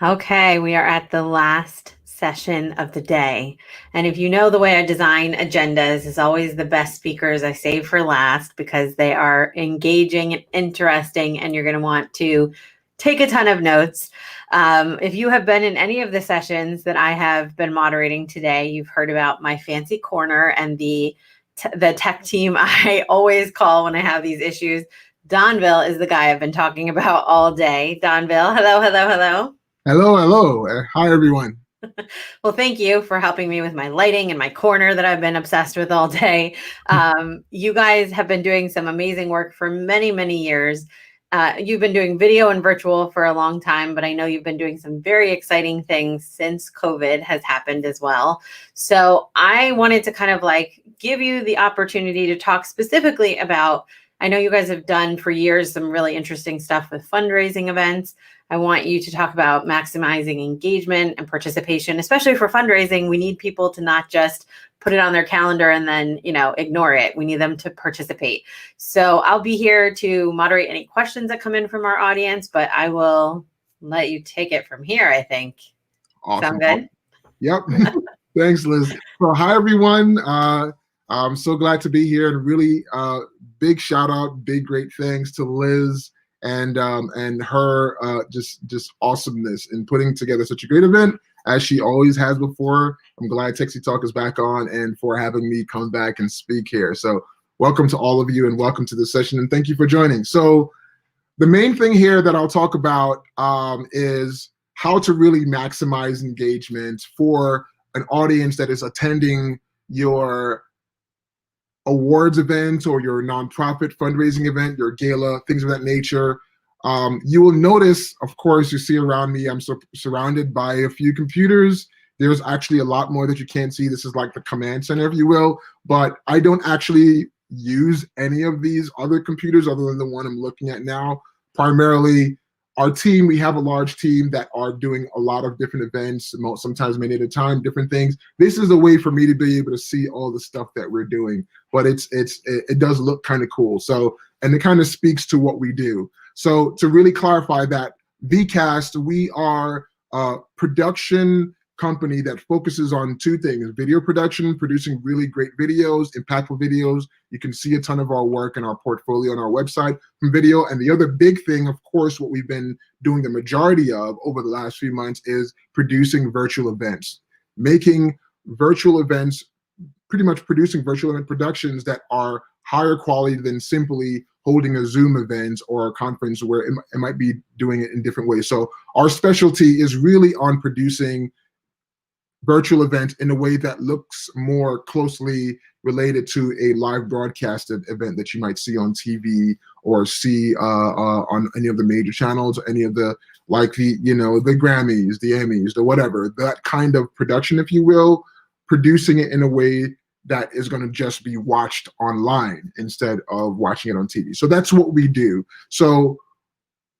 Okay, we are at the last session of the day. And if you know the way I design agendas, is always the best speakers I save for last because they are engaging and interesting, and you're going to want to take a ton of notes. If you have been in any of the sessions that I have been moderating today, you've heard about my fancy corner and the tech team I always call when I have these issues. Donville is the guy I've been talking about all day. Donville, hello, hello, hello. Hello, hello. Hi, everyone. Well, thank you for helping me with my lighting and my corner that I've been obsessed with all day. You guys have been doing some amazing work for many, many years. You've been doing video and virtual for a long time, but I know you've been doing some very exciting things since COVID has happened as well. So I wanted to kind of like give you the opportunity to talk specifically about, I know you guys have done for years some really interesting stuff with fundraising events. I want you to talk about maximizing engagement and participation, especially for fundraising. We need people to not just put it on their calendar and then, ignore it. We need them to participate. So I'll be here to moderate any questions that come in from our audience, but I will let you take it from here, I think. Awesome. Sound good? Yep. Thanks, Liz. So hi, everyone. I'm so glad to be here, and really big shout out, big great thanks to Liz and her just awesomeness in putting together such a great event as she always has before. I'm glad Texie Talk is back on and for having me come back and speak here. So welcome to all of you and welcome to the session, and thank you for joining. So the main thing here that I'll talk about is how to really maximize engagement for an audience that is attending your awards event or your nonprofit fundraising event, your gala, things of that nature. You will notice, of course, you see around me, I'm surrounded by a few computers. There's actually a lot more that you can't see. This is like the command center, if you will, but I don't actually use any of these other computers other than the one I'm looking at now. Primarily, our team, we have a large team that are doing a lot of different events, sometimes many at a time, different things. This is a way for me to be able to see all the stuff that we're doing, but it does look kind of cool. So, and it kind of speaks to what we do. So to really clarify that, VCast, we are a production company that focuses on two things: video production, producing really great videos, impactful videos. You can see a ton of our work in our portfolio on our website from video. And the other big thing, of course, what we've been doing the majority of over the last few months is producing virtual events, making virtual events, pretty much producing virtual event productions that are higher quality than simply holding a Zoom event or a conference where it might be doing it in different ways. So our specialty is really on producing virtual event in a way that looks more closely related to a live broadcasted event that you might see on TV or see on any of the major channels, any of the, like the Grammys, the Emmys, the whatever, that kind of production, if you will, producing it in a way that is going to just be watched online instead of watching it on TV. So that's what we do. So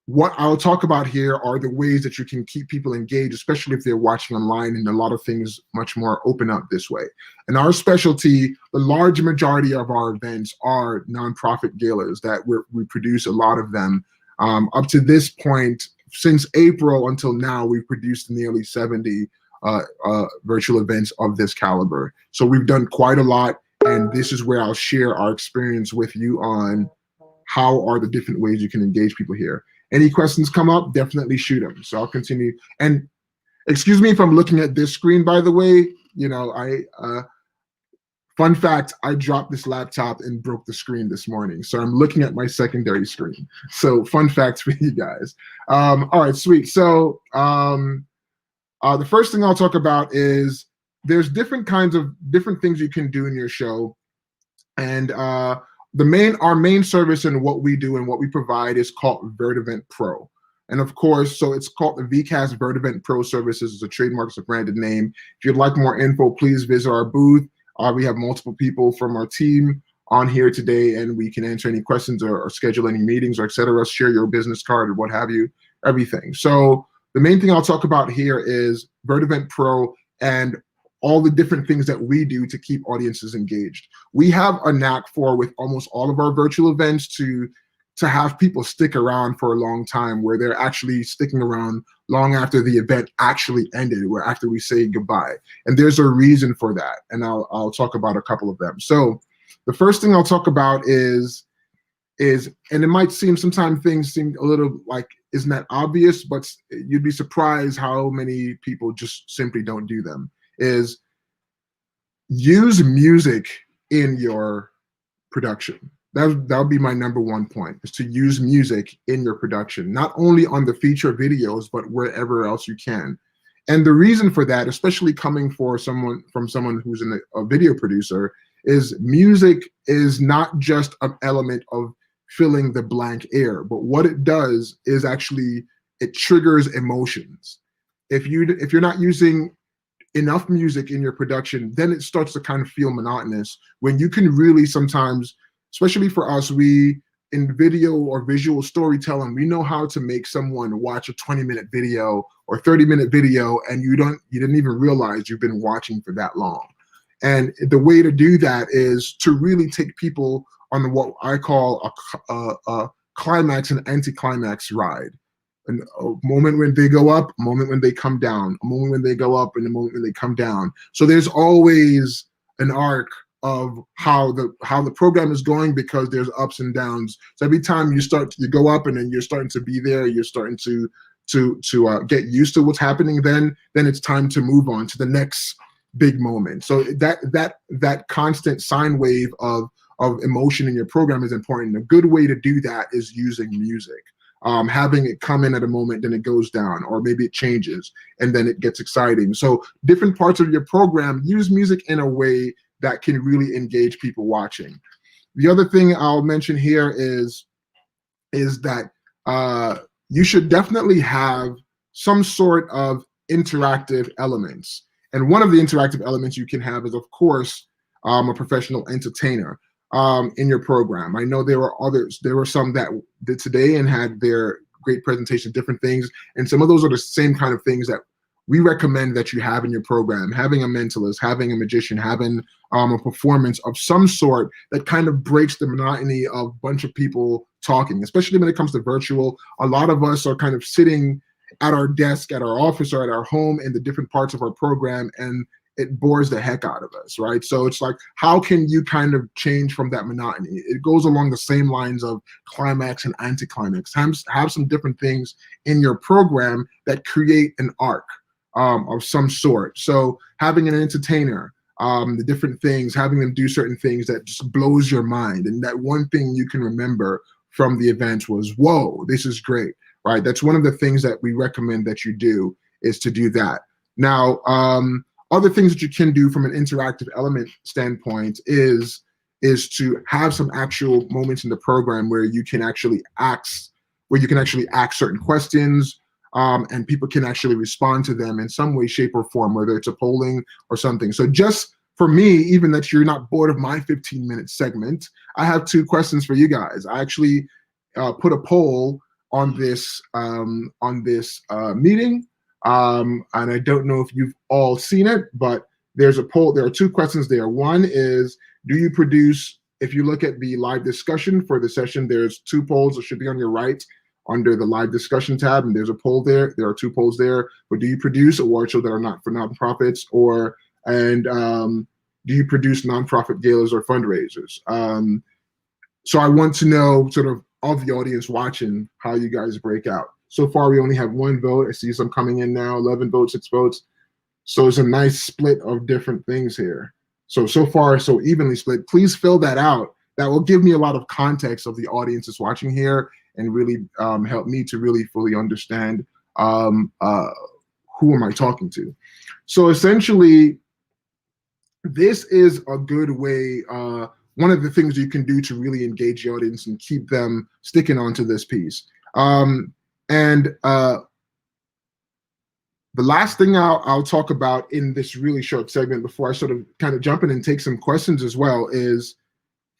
what I'll talk about here are the ways that you can keep people engaged, especially if they're watching online, and a lot of things much more open up this way. And our specialty, the large majority of our events are nonprofit galas that we produce a lot of them. Up to this point, since April until now, we've produced nearly 70 virtual events of this caliber. So we've done quite a lot, and this is where I'll share our experience with you on how are the different ways you can engage people here. Any questions come up, definitely shoot them. So I'll continue. And excuse me if I'm looking at this screen, by the way. Fun fact, I dropped this laptop and broke the screen this morning. So I'm looking at my secondary screen. So fun facts for you guys. All right, sweet. So the first thing I'll talk about is there's different things you can do in your show. And our main service and what we do and what we provide is called VertEvent Pro. And of course, so it's called the VCast VertEvent Pro Services. It's a trademark, it's a branded name. If you'd like more info, please visit our booth. We have multiple people from our team on here today, and we can answer any questions or schedule any meetings or et cetera, share your business card or what have you, everything. So the main thing I'll talk about here is VertEvent Pro and all the different things that we do to keep audiences engaged. We have a knack for, with almost all of our virtual events, to to have people stick around for a long time, where they're actually sticking around long after the event actually ended, where after we say goodbye. And there's a reason for that, and I'll talk about a couple of them. So the first thing I'll talk about is, and it might seem, sometimes things seem a little like, isn't that obvious, but you'd be surprised how many people just simply don't do them, is use music in your production. That would be my number one point, is to use music in your production, not only on the feature videos, but wherever else you can. And the reason for that, especially coming from someone who's a video producer, is music is not just an element of filling the blank air, but what it does is actually it triggers emotions. If you're not using enough music in your production, then it starts to kind of feel monotonous, when you can really sometimes, especially for us, we in video or visual storytelling, we know how to make someone watch a 20-minute video or 30-minute video, and you didn't even realize you've been watching for that long. And the way to do that is to really take people on what I call a climax and anticlimax ride. A moment when they go up, a moment when they come down, a moment when they go up, and a moment when they come down. So there's always an arc of how the program is going, because there's ups and downs. So every time you go up, and then you're starting to be there, you're starting to get used to what's happening. Then it's time to move on to the next big moment. So that constant sine wave of emotion in your program is important. A good way to do that is using music. Having it come in at a moment, then it goes down, or maybe it changes, and then it gets exciting. So different parts of your program, use music in a way that can really engage people watching. The other thing I'll mention here is that you should definitely have some sort of interactive elements. And one of the interactive elements you can have is, of course, a professional entertainer in your program. I know there were others. There were some that did today and had their great presentation, different things. And some of those are the same kind of things that we recommend that you have in your program. Having a mentalist, having a magician, having a performance of some sort that kind of breaks the monotony of a bunch of people talking, especially when it comes to virtual. A lot of us are kind of sitting at our desk, at our office, or at our home in the different parts of our program, and it bores the heck out of us, right? So it's like, how can you kind of change from that monotony? It goes along the same lines of climax and anticlimax. Have some different things in your program that create an arc of some sort. So having an entertainer, the different things, having them do certain things that just blows your mind. And that one thing you can remember from the event was, whoa, this is great, right? That's one of the things that we recommend that you do, is to do that. Now, other things that you can do from an interactive element standpoint is to have some actual moments in the program where you can actually ask certain questions, and people can actually respond to them in some way, shape, or form, whether it's a polling or something. So just for me, even that you're not bored of my 15-minute segment, I have 2 questions for you guys. I actually put a poll on this meeting. And I don't know if you've all seen it, but there's a poll. There are 2 questions there. One is, do you produce, if you look at the live discussion for the session, there's 2 polls that should be on your right under the live discussion tab, and there's a poll there. There are 2 polls there. But do you produce award shows that are not for nonprofits, do you produce nonprofit galas or fundraisers? So I want to know, sort of the audience watching, how you guys break out. So far, we only have 1 vote. I see some coming in now, 11 votes, 6 votes. So it's a nice split of different things here. So far, so evenly split. Please fill that out. That will give me a lot of context of the audience that's watching here, and really help me to really fully understand who am I talking to. So essentially, this is a good way, one of the things you can do to really engage the audience and keep them sticking onto this piece. The last thing I'll talk about in this really short segment, before I sort of kind of jump in and take some questions as well, is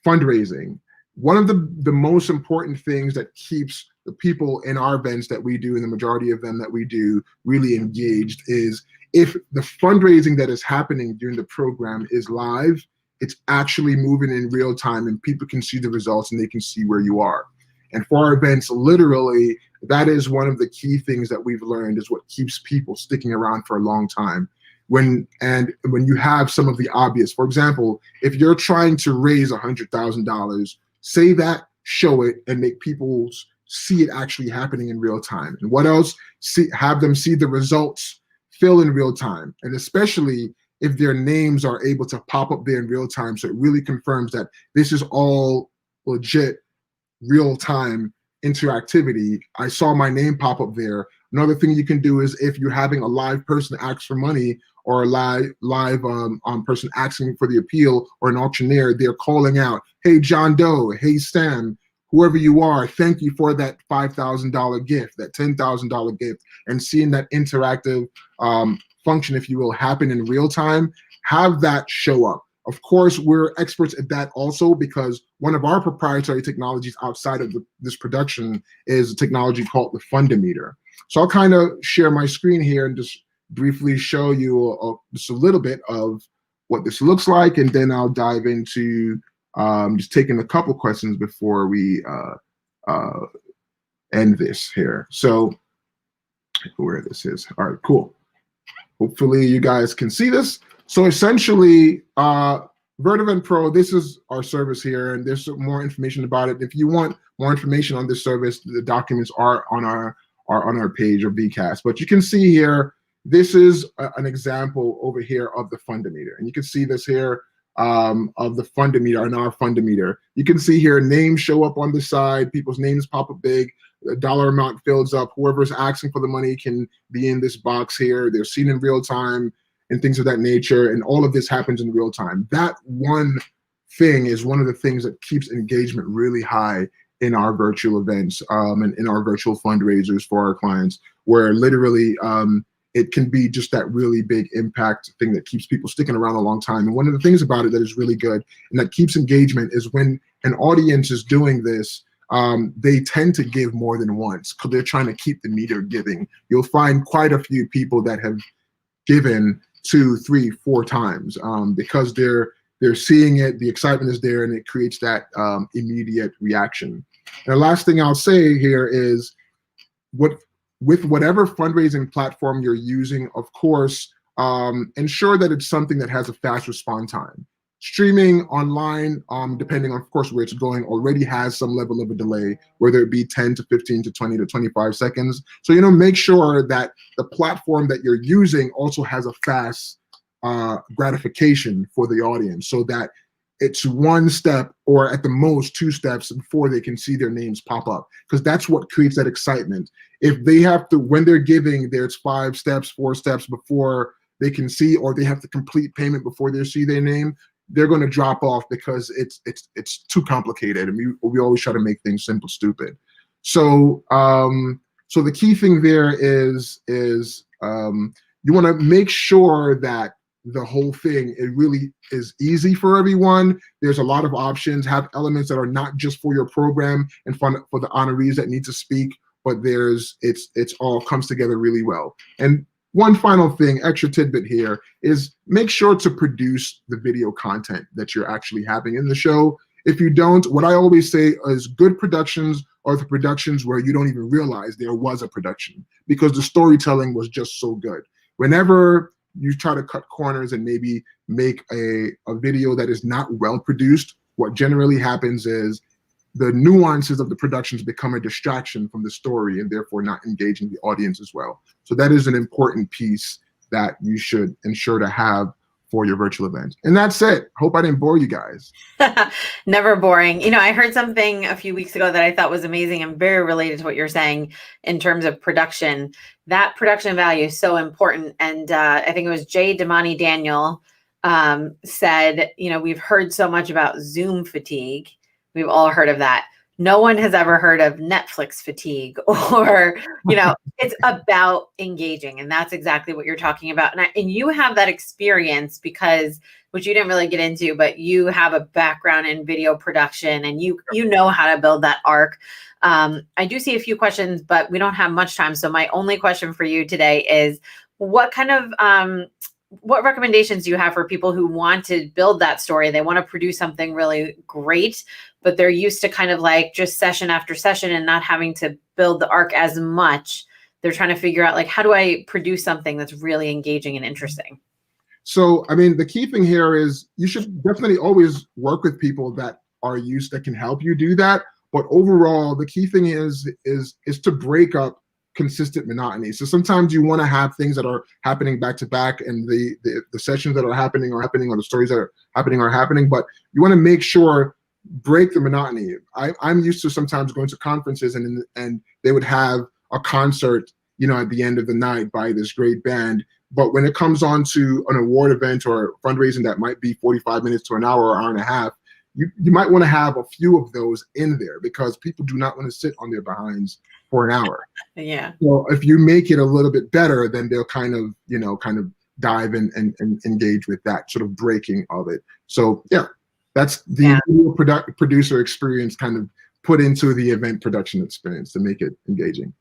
fundraising. One of the most important things that keeps the people in our events that we do, and the majority of them that we do, really engaged, is if the fundraising that is happening during the program is live, it's actually moving in real time, and people can see the results and they can see where you are. And for our events, literally, that is one of the key things that we've learned is what keeps people sticking around for a long time. When you have some of the obvious, for example, if you're trying to raise $100,000, say that, show it, and make people see it actually happening in real time. And what else? Have them see the results fill in real time, and especially if their names are able to pop up there in real time, so it really confirms that this is all legit, real time interactivity. I saw my name pop up there. Another thing you can do is if you're having a live person ask for money, or a live person asking for the appeal, or an auctioneer, they're calling out, "Hey John Doe, hey Stan, whoever you are, thank you for that $5,000 gift, that $10,000 gift," and seeing that interactive function, if you will, happen in real time, have that show up. Of course, we're experts at that also, because one of our proprietary technologies outside of this production is a technology called the Fundometer. So I'll kind of share my screen here and just briefly show you just a little bit of what this looks like, and then I'll dive into just taking a couple questions before we end this here. So where this is. All right, cool. Hopefully you guys can see this. So essentially, Vertivent Pro, this is our service here, and there's more information about it. If you want more information on this service, the documents are on our page of VCast. But you can see here, this is an example over here of the Fundometer, and you can see this here of the Fundometer and our Fundometer. You can see here names show up on the side, people's names pop up big, the dollar amount fills up. Whoever's asking for the money can be in this box here. They're seen in real time and things of that nature. And all of this happens in real time. That one thing is one of the things that keeps engagement really high in our virtual events and in our virtual fundraisers for our clients, where literally it can be just that really big impact thing that keeps people sticking around a long time. And one of the things about it that is really good and that keeps engagement is when an audience is doing this, they tend to give more than once because they're trying to keep the meter giving. You'll find quite a few people that have given 2, 3, 4 times because they're seeing it, the excitement is there, and it creates that immediate reaction. And the last thing I'll say here is, with whatever fundraising platform you're using, of course, ensure that it's something that has a fast response time. Streaming online, depending on, of course, where it's going, already has some level of a delay, whether it be 10 to 15 to 20 to 25 seconds. So, make sure that the platform that you're using also has a fast gratification for the audience, so that it's one step or at the most 2 steps before they can see their names pop up, because that's what creates that excitement. If they have to, when they're giving, there's 5 steps, 4 steps before they can see, or they have to complete payment before they see their name, they're going to drop off because it's too complicated, and we always try to make things simple, stupid. So so the key thing there is you want to make sure that the whole thing, it really is easy for everyone. There's a lot of options. Have elements that are not just for your program and for the honorees that need to speak, but it's all comes together really well. And one final thing, extra tidbit here, is make sure to produce the video content that you're actually having in the show. If you don't, what I always say is good productions are the productions where you don't even realize there was a production because the storytelling was just so good. Whenever you try to cut corners and maybe make a video that is not well produced, what generally happens is the nuances of the productions become a distraction from the story and therefore not engaging the audience as well. So that is an important piece that you should ensure to have for your virtual event. And that's it. Hope I didn't bore you guys. Never boring. I heard something a few weeks ago that I thought was amazing and very related to what you're saying in terms of production. That production value is so important. And I think it was Jay Damani Daniel said, we've heard so much about Zoom fatigue. We've all heard of that. No one has ever heard of Netflix fatigue or, it's about engaging. And that's exactly what you're talking about. And you have that experience because, which you didn't really get into, but you have a background in video production and you know how to build that arc. I do see a few questions, but we don't have much time. So my only question for you today is what recommendations do you have for people who want to build that story? They want to produce something really great, but they're used to kind of like just session after session and not having to build the arc as much. They're trying to figure out like, how do I produce something that's really engaging and interesting? So, I mean, the key thing here is you should definitely always work with people that are used, that can help you do that. But overall, the key thing is to break up consistent monotony. So sometimes you want to have things that are happening back to back, and the sessions that are happening, or the stories that are happening. But you want to make sure, break the monotony. I'm used to sometimes going to conferences, and they would have a concert, at the end of the night by this great band. But when it comes on to an award event or fundraising that might be 45 minutes to an hour or hour and a half, you might want to have a few of those in there, because people do not want to sit on their behinds for an hour. Yeah. So if you make it a little bit better, then they'll kind of dive in and engage with that sort of breaking of it. So yeah, that's the producer experience kind of put into the event production experience to make it engaging.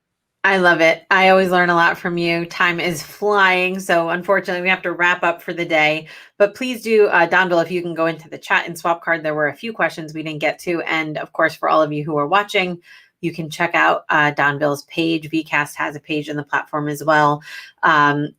I love it. I always learn a lot from you. Time is flying. So unfortunately, we have to wrap up for the day. But please do, Donville, if you can go into the chat and swap card. There were a few questions we didn't get to. And of course, for all of you who are watching, you can check out Donville's page. VCast has a page on the platform as well. And,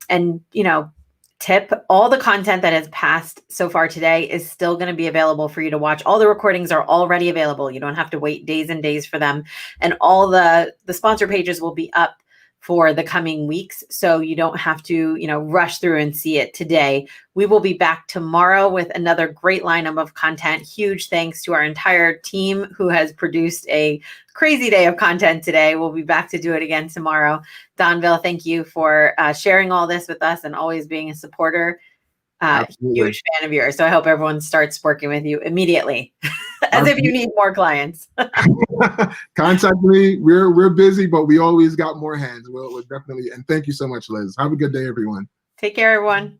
tip, all the content that has passed so far today is still going to be available for you to watch. All the recordings are already available. You don't have to wait days and days for them. And all the sponsor pages will be up for the coming weeks. So you don't have to, rush through and see it today. We will be back tomorrow with another great lineup of content. Huge thanks to our entire team who has produced a crazy day of content today. We'll be back to do it again tomorrow. Donville, thank you for sharing all this with us and always being a supporter. Huge fan of yours. So I hope everyone starts working with you immediately, as if you need more clients. Contact me. We're busy, but we always got more hands. We'll definitely. And thank you so much, Liz. Have a good day, everyone. Take care, everyone.